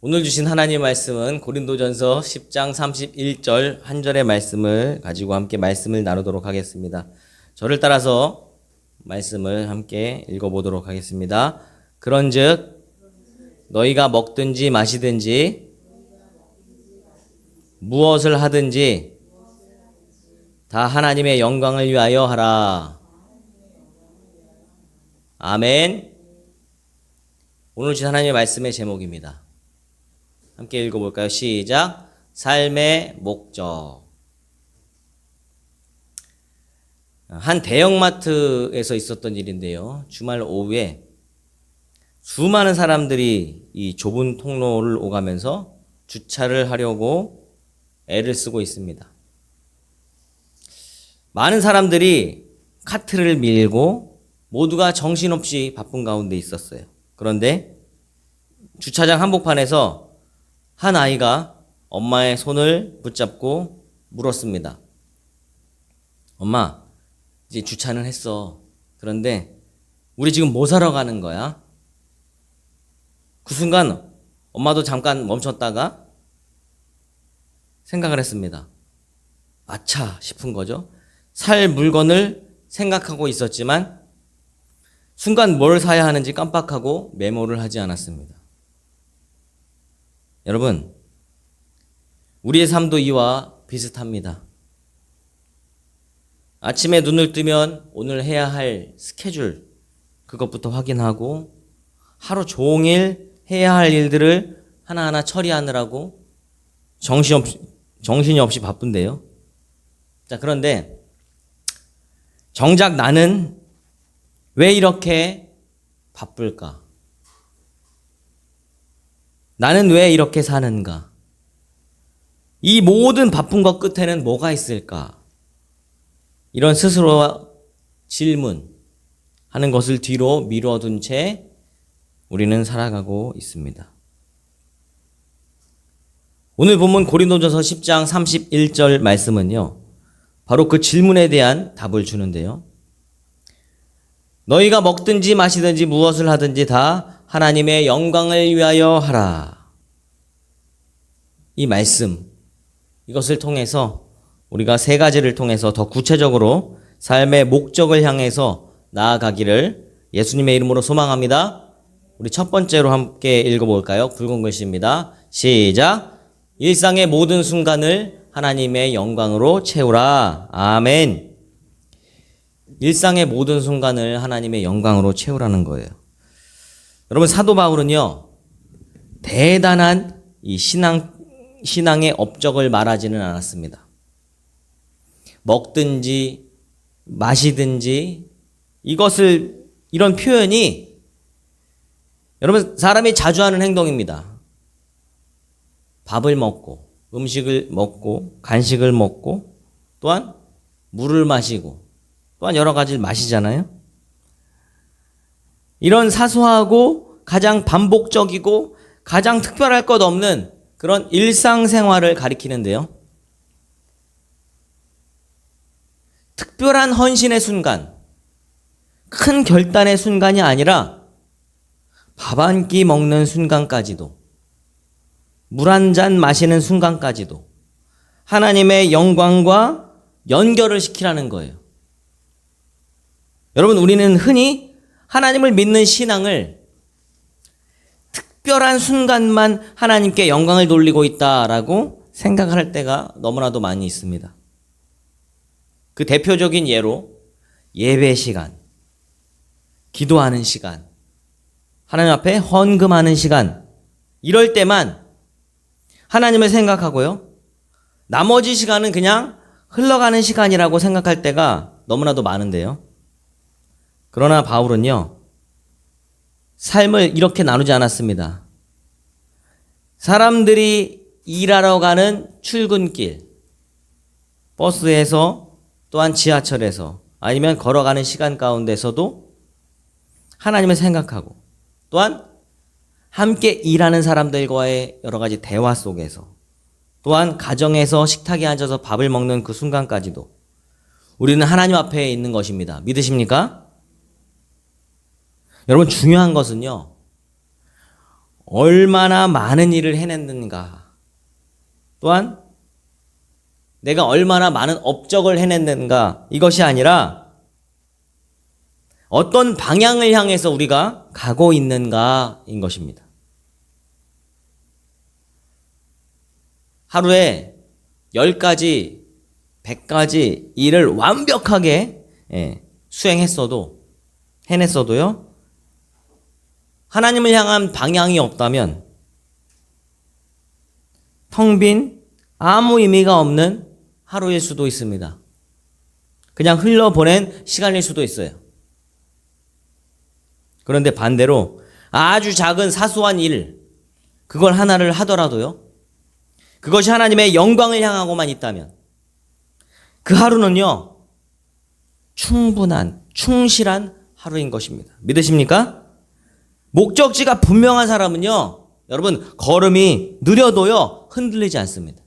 오늘 주신 하나님의 말씀은 고린도전서 10장 31절 한 절의 말씀을 가지고 함께 말씀을 나누도록 하겠습니다. 저를 따라서 말씀을 함께 읽어보도록 하겠습니다. 그런즉 너희가 먹든지 마시든지 무엇을 하든지 다 하나님의 영광을 위하여 하라. 아멘. 오늘 주신 하나님의 말씀의 제목입니다. 함께 읽어볼까요? 시작. 삶의 목적. 한 대형마트에서 있었던 일인데요. 주말 오후에 수많은 사람들이 이 좁은 통로를 오가면서 주차를 하려고 애를 쓰고 있습니다. 많은 사람들이 카트를 밀고 모두가 정신없이 바쁜 가운데 있었어요. 그런데 주차장 한복판에서 한 아이가 엄마의 손을 붙잡고 물었습니다. 엄마, 이제 주차는 했어. 그런데 우리 지금 뭐 사러 가는 거야? 그 순간 엄마도 잠깐 멈췄다가 생각을 했습니다. 아차 싶은 거죠. 살 물건을 생각하고 있었지만 순간 뭘 사야 하는지 깜빡하고 메모를 하지 않았습니다. 여러분, 우리의 삶도 이와 비슷합니다. 아침에 눈을 뜨면 오늘 해야 할 스케줄, 그것부터 확인하고 하루 종일 해야 할 일들을 하나하나 처리하느라고 정신이 없이 바쁜데요. 자, 그런데 정작 나는 왜 이렇게 바쁠까? 나는 왜 이렇게 사는가? 이 모든 바쁜 것 끝에는 뭐가 있을까? 이런 스스로 질문하는 것을 뒤로 미뤄둔 채 우리는 살아가고 있습니다. 오늘 본문 고린도전서 10장 31절 말씀은요, 바로 그 질문에 대한 답을 주는데요. 너희가 먹든지 마시든지 무엇을 하든지 다 하나님의 영광을 위하여 하라. 이 말씀, 이것을 통해서 우리가 세 가지를 통해서 더 구체적으로 삶의 목적을 향해서 나아가기를 예수님의 이름으로 소망합니다. 우리 첫 번째로 함께 읽어볼까요? 붉은 글씨입니다. 시작. 일상의 모든 순간을 하나님의 영광으로 채우라. 아멘. 일상의 모든 순간을 하나님의 영광으로 채우라는 거예요. 여러분, 사도 바울은요, 대단한 이 신앙의 업적을 말하지는 않았습니다. 먹든지 마시든지 이런 표현이 여러분, 사람이 자주 하는 행동입니다. 밥을 먹고 음식을 먹고 간식을 먹고 또한 물을 마시고 또한 여러 가지를 마시잖아요. 이런 사소하고 가장 반복적이고 가장 특별할 것 없는 그런 일상생활을 가리키는데요. 특별한 헌신의 순간, 큰 결단의 순간이 아니라 밥 한 끼 먹는 순간까지도, 물 한 잔 마시는 순간까지도 하나님의 영광과 연결을 시키라는 거예요. 여러분, 우리는 흔히 하나님을 믿는 신앙을 특별한 순간만 하나님께 영광을 돌리고 있다라고 생각할 때가 너무나도 많이 있습니다. 그 대표적인 예로 예배 시간, 기도하는 시간, 하나님 앞에 헌금하는 시간, 이럴 때만 하나님을 생각하고요. 나머지 시간은 그냥 흘러가는 시간이라고 생각할 때가 너무나도 많은데요. 그러나 바울은요, 삶을 이렇게 나누지 않았습니다. 사람들이 일하러 가는 출근길, 버스에서 또한 지하철에서 아니면 걸어가는 시간 가운데서도 하나님을 생각하고 또한 함께 일하는 사람들과의 여러 가지 대화 속에서 또한 가정에서 식탁에 앉아서 밥을 먹는 그 순간까지도 우리는 하나님 앞에 있는 것입니다. 믿으십니까? 여러분, 중요한 것은요, 얼마나 많은 일을 해냈는가, 또한 내가 얼마나 많은 업적을 해냈는가, 이것이 아니라 어떤 방향을 향해서 우리가 가고 있는가인 것입니다. 하루에 10가지, 100가지 일을 완벽하게 해냈어도요, 하나님을 향한 방향이 없다면 텅 빈 아무 의미가 없는 하루일 수도 있습니다. 그냥 흘러보낸 시간일 수도 있어요. 그런데 반대로 아주 작은 사소한 일, 그걸 하나를 하더라도요, 그것이 하나님의 영광을 향하고만 있다면 그 하루는요, 충분한, 충실한 하루인 것입니다. 믿으십니까? 목적지가 분명한 사람은요, 여러분, 걸음이 느려도요, 흔들리지 않습니다.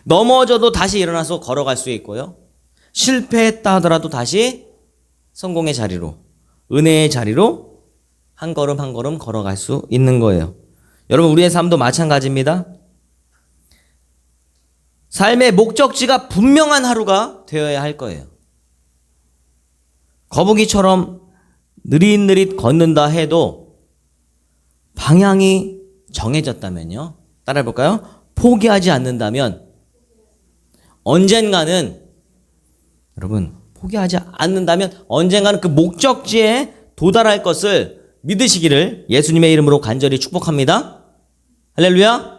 넘어져도 다시 일어나서 걸어갈 수 있고요, 실패했다 하더라도 다시 성공의 자리로, 은혜의 자리로 한 걸음 한 걸음 걸어갈 수 있는 거예요. 여러분, 우리의 삶도 마찬가지입니다. 삶의 목적지가 분명한 하루가 되어야 할 거예요. 거북이처럼 느릿느릿 걷는다 해도 방향이 정해졌다면요, 따라해 볼까요? 포기하지 않는다면 언젠가는, 여러분, 포기하지 않는다면 언젠가는 그 목적지에 도달할 것을 믿으시기를 예수님의 이름으로 간절히 축복합니다. 할렐루야.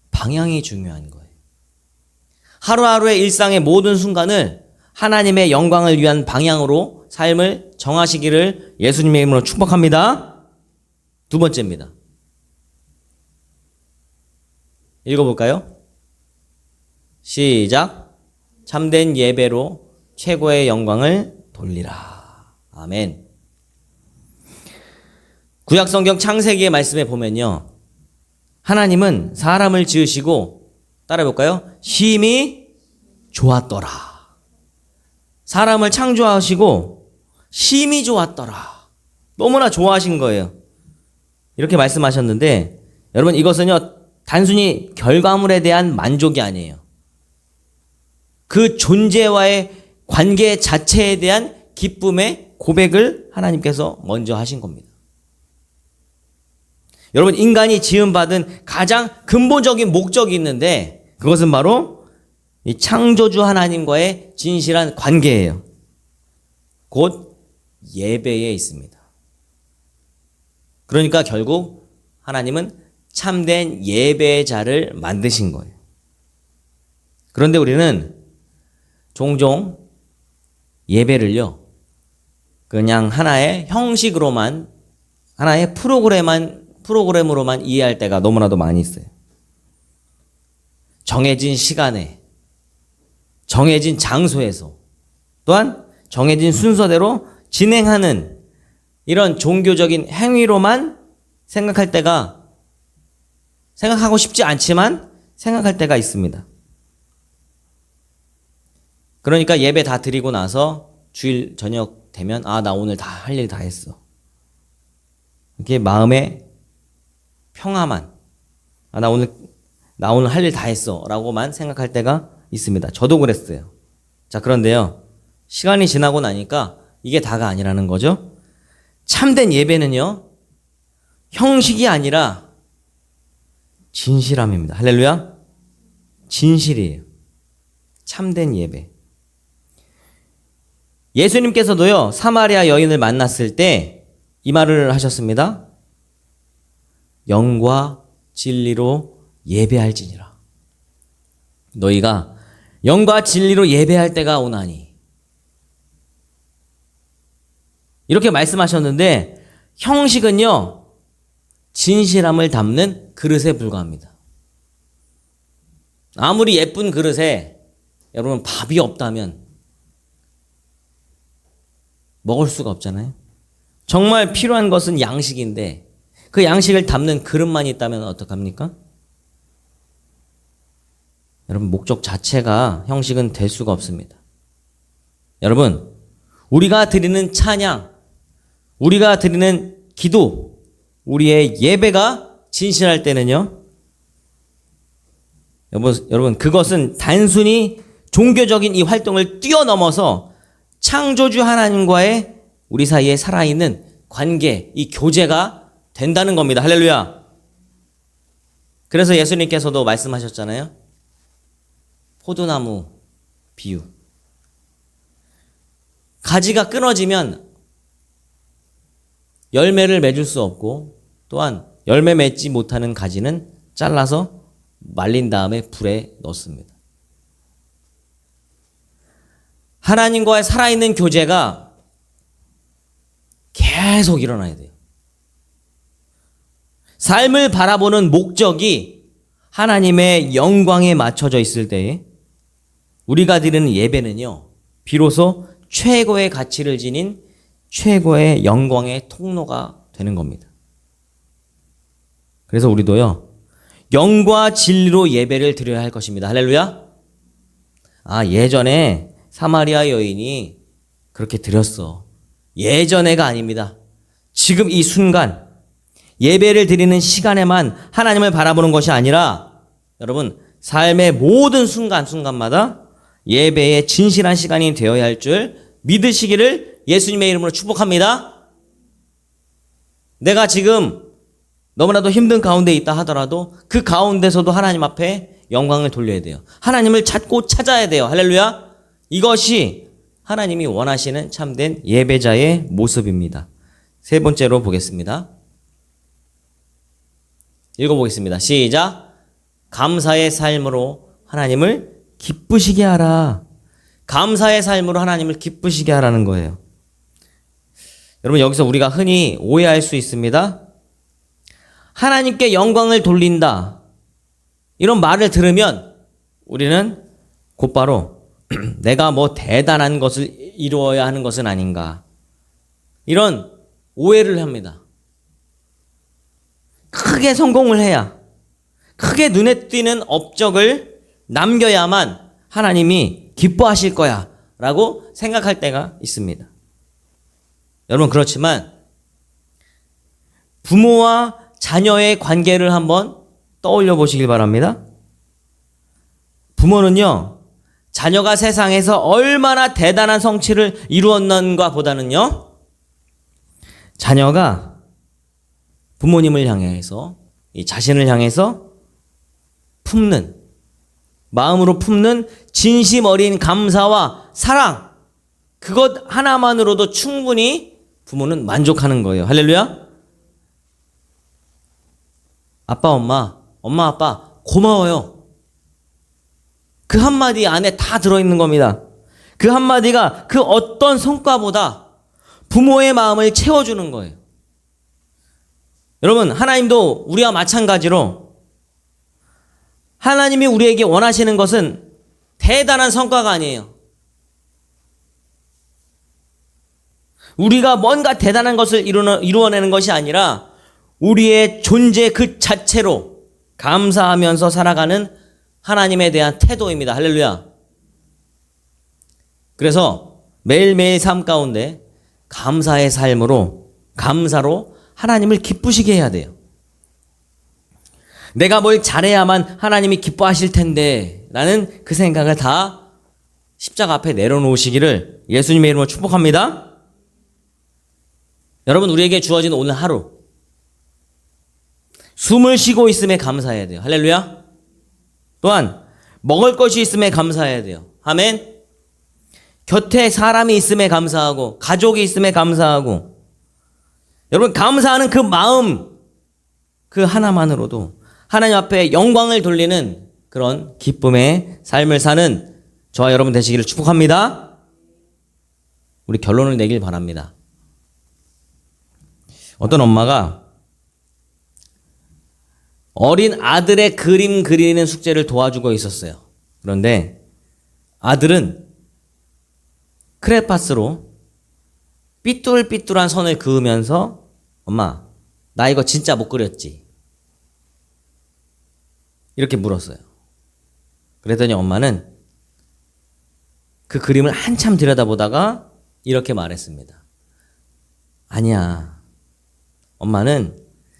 방향이 중요한 거예요. 하루하루의 일상의 모든 순간을 하나님의 영광을 위한 방향으로 삶을 정하시기를 예수님의 이름으로 축복합니다. 두 번째입니다. 읽어볼까요? 시작. 참된 예배로 최고의 영광을 돌리라. 아멘. 구약성경 창세기의 말씀에 보면요, 하나님은 사람을 지으시고, 따라해볼까요? 심히 좋았더라. 사람을 창조하시고 심히 좋았더라. 너무나 좋아하신 거예요. 이렇게 말씀하셨는데, 여러분, 이것은요, 단순히 결과물에 대한 만족이 아니에요. 그 존재와의 관계 자체에 대한 기쁨의 고백을 하나님께서 먼저 하신 겁니다. 여러분, 인간이 지음받은 가장 근본적인 목적이 있는데, 그것은 바로 이 창조주 하나님과의 진실한 관계예요. 곧 예배에 있습니다. 그러니까 결국 하나님은 참된 예배자를 만드신 거예요. 그런데 우리는 종종 예배를요, 그냥 하나의 형식으로만, 하나의 프로그램으로만 이해할 때가 너무나도 많이 있어요. 정해진 시간에, 정해진 장소에서, 또한 정해진 순서대로 진행하는 이런 종교적인 행위로만 생각하고 싶지 않지만 생각할 때가 있습니다. 그러니까 예배 다 드리고 나서 주일 저녁 되면, 나 오늘 다 할 일 다 했어. 이렇게 마음의 평화만, 나 오늘 할 일 다 했어 라고만 생각할 때가 있습니다. 저도 그랬어요. 자, 그런데요, 시간이 지나고 나니까 이게 다가 아니라는 거죠. 참된 예배는요, 형식이 아니라 진실함입니다. 할렐루야. 진실이에요. 참된 예배. 예수님께서도요, 사마리아 여인을 만났을 때 이 말을 하셨습니다. 영과 진리로 예배할지니라. 너희가 영과 진리로 예배할 때가 오나니. 이렇게 말씀하셨는데, 형식은요, 진실함을 담는 그릇에 불과합니다. 아무리 예쁜 그릇에 여러분 밥이 없다면 먹을 수가 없잖아요. 정말 필요한 것은 양식인데 그 양식을 담는 그릇만 있다면 어떡합니까? 여러분, 목적 자체가 형식은 될 수가 없습니다. 여러분, 우리가 드리는 찬양, 우리가 드리는 기도, 우리의 예배가 진실할 때는요, 여러분, 그것은 단순히 종교적인 이 활동을 뛰어넘어서 창조주 하나님과의 우리 사이에 살아있는 관계, 이 교제가 된다는 겁니다. 할렐루야. 그래서 예수님께서도 말씀하셨잖아요. 포도나무 비유. 가지가 끊어지면 열매를 맺을 수 없고, 또한 열매 맺지 못하는 가지는 잘라서 말린 다음에 불에 넣습니다. 하나님과의 살아있는 교제가 계속 일어나야 돼요. 삶을 바라보는 목적이 하나님의 영광에 맞춰져 있을 때에 우리가 드리는 예배는요, 비로소 최고의 가치를 지닌 최고의 영광의 통로가 되는 겁니다. 그래서 우리도요, 영과 진리로 예배를 드려야 할 것입니다. 할렐루야. 예전에 사마리아 여인이 그렇게 드렸어. 예전에가 아닙니다. 지금 이 순간 예배를 드리는 시간에만 하나님을 바라보는 것이 아니라 여러분, 삶의 모든 순간순간마다 예배의 진실한 시간이 되어야 할 줄 믿으시기를 예수님의 이름으로 축복합니다. 내가 지금 너무나도 힘든 가운데 있다 하더라도 그 가운데서도 하나님 앞에 영광을 돌려야 돼요. 하나님을 찾고 찾아야 돼요. 할렐루야. 이것이 하나님이 원하시는 참된 예배자의 모습입니다. 세 번째로 보겠습니다. 읽어보겠습니다. 시작. 감사의 삶으로 하나님을 기쁘시게 하라. 감사의 삶으로 하나님을 기쁘시게 하라는 거예요. 여러분, 여기서 우리가 흔히 오해할 수 있습니다. 하나님께 영광을 돌린다, 이런 말을 들으면 우리는 곧바로 내가 뭐 대단한 것을 이루어야 하는 것은 아닌가, 이런 오해를 합니다. 크게 성공을 해야, 크게 눈에 띄는 업적을 남겨야만 하나님이 기뻐하실 거야 라고 생각할 때가 있습니다. 여러분, 그렇지만 부모와 자녀의 관계를 한번 떠올려 보시길 바랍니다. 부모는요, 자녀가 세상에서 얼마나 대단한 성취를 이루었는가 보다는요, 자녀가 부모님을 향해서, 이 자신을 향해서 품는, 마음으로 품는 진심 어린 감사와 사랑, 그것 하나만으로도 충분히 부모는 만족하는 거예요. 할렐루야. 아빠, 엄마, 아빠 고마워요. 그 한마디 안에 다 들어있는 겁니다. 그 한마디가 그 어떤 성과보다 부모의 마음을 채워주는 거예요. 여러분, 하나님도 우리와 마찬가지로 하나님이 우리에게 원하시는 것은 대단한 성과가 아니에요. 우리가 뭔가 대단한 것을 이루어내는 것이 아니라 우리의 존재 그 자체로 감사하면서 살아가는 하나님에 대한 태도입니다. 할렐루야. 그래서 매일매일 삶 가운데 감사의 삶으로, 감사로 하나님을 기쁘시게 해야 돼요. 내가 뭘 잘해야만 하나님이 기뻐하실 텐데 라는 그 생각을 다 십자가 앞에 내려놓으시기를 예수님의 이름으로 축복합니다. 여러분, 우리에게 주어진 오늘 하루, 숨을 쉬고 있음에 감사해야 돼요. 할렐루야. 또한 먹을 것이 있음에 감사해야 돼요. 아멘. 곁에 사람이 있음에 감사하고, 가족이 있음에 감사하고, 여러분, 감사하는 그 마음, 그 하나만으로도 하나님 앞에 영광을 돌리는 그런 기쁨의 삶을 사는 저와 여러분 되시기를 축복합니다. 우리 결론을 내길 바랍니다. 어떤 엄마가 어린 아들의 그림 그리는 숙제를 도와주고 있었어요. 그런데 아들은 크레파스로 삐뚤삐뚤한 선을 그으면서 엄마, 나 이거 진짜 못 그렸지? 이렇게 물었어요. 그랬더니 엄마는 그 그림을 한참 들여다보다가 이렇게 말했습니다. 아니야. 엄마는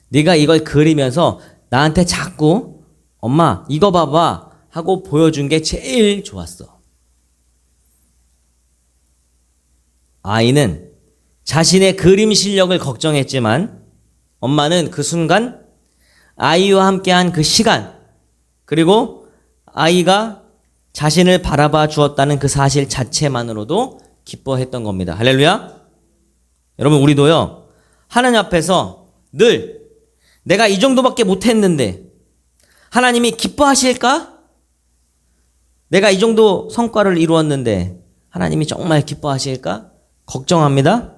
네가 이걸 그리면서 나한테 자꾸 엄마 이거 봐봐 하고 보여준 게 제일 좋았어. 아이는 자신의 그림 실력을 걱정했지만 엄마는 그 순간 아이와 함께한 그 시간 그리고 아이가 자신을 바라봐 주었다는 그 사실 자체만으로도 기뻐했던 겁니다. 할렐루야. 여러분 우리도요 하나님 앞에서 늘 내가 이 정도밖에 못했는데 하나님이 기뻐하실까? 내가 이 정도 성과를 이루었는데 하나님이 정말 기뻐하실까? 걱정합니다.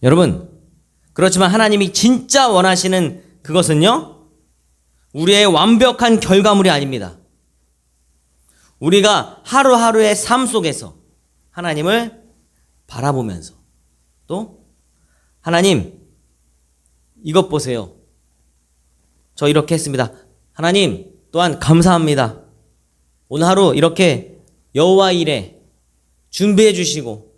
여러분 그렇지만 하나님이 진짜 원하시는 그것은요 우리의 완벽한 결과물이 아닙니다. 우리가 하루하루의 삶 속에서 하나님을 바라보면서 또 하나님 이것 보세요. 저 이렇게 했습니다. 하나님 또한 감사합니다. 오늘 하루 이렇게 여호와 일에 준비해 주시고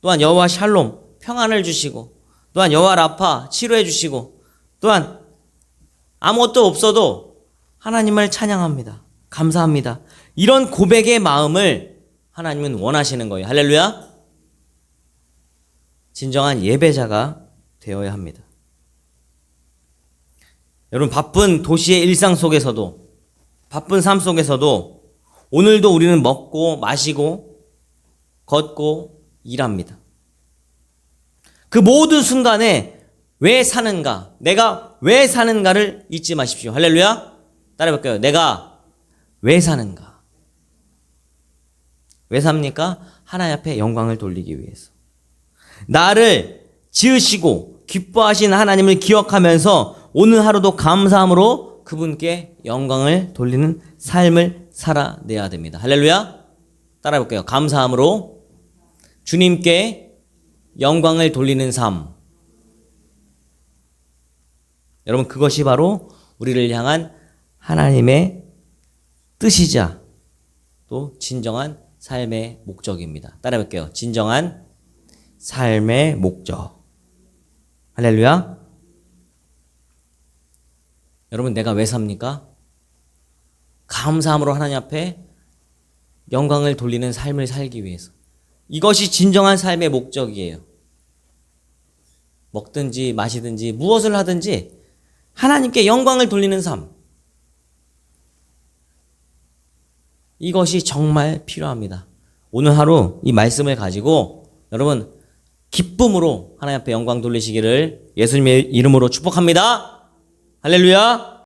또한 여호와 샬롬 평안을 주시고 또한 여호와 라파 치료해 주시고 또한 아무것도 없어도 하나님을 찬양합니다. 감사합니다. 이런 고백의 마음을 하나님은 원하시는 거예요. 할렐루야. 진정한 예배자가 되어야 합니다. 여러분 바쁜 도시의 일상 속에서도 바쁜 삶 속에서도 오늘도 우리는 먹고 마시고 걷고 일합니다. 그 모든 순간에 왜 사는가, 내가 왜 사는가를 잊지 마십시오. 할렐루야. 따라해볼게요. 내가 왜 사는가? 왜 삽니까? 하나님 앞에 영광을 돌리기 위해서. 나를 지으시고 기뻐하신 하나님을 기억하면서 오늘 하루도 감사함으로 그분께 영광을 돌리는 삶을 살아내야 됩니다. 할렐루야. 따라해볼게요. 감사함으로 주님께 영광을 돌리는 삶. 여러분 그것이 바로 우리를 향한 하나님의 뜻이자 또 진정한 삶의 목적입니다. 따라해볼게요. 진정한 삶의 목적. 할렐루야. 여러분 내가 왜 삽니까? 감사함으로 하나님 앞에 영광을 돌리는 삶을 살기 위해서. 이것이 진정한 삶의 목적이에요. 먹든지 마시든지 무엇을 하든지 하나님께 영광을 돌리는 삶. 이것이 정말 필요합니다. 오늘 하루 이 말씀을 가지고 여러분 기쁨으로 하나님 앞에 영광 돌리시기를 예수님의 이름으로 축복합니다. 할렐루야.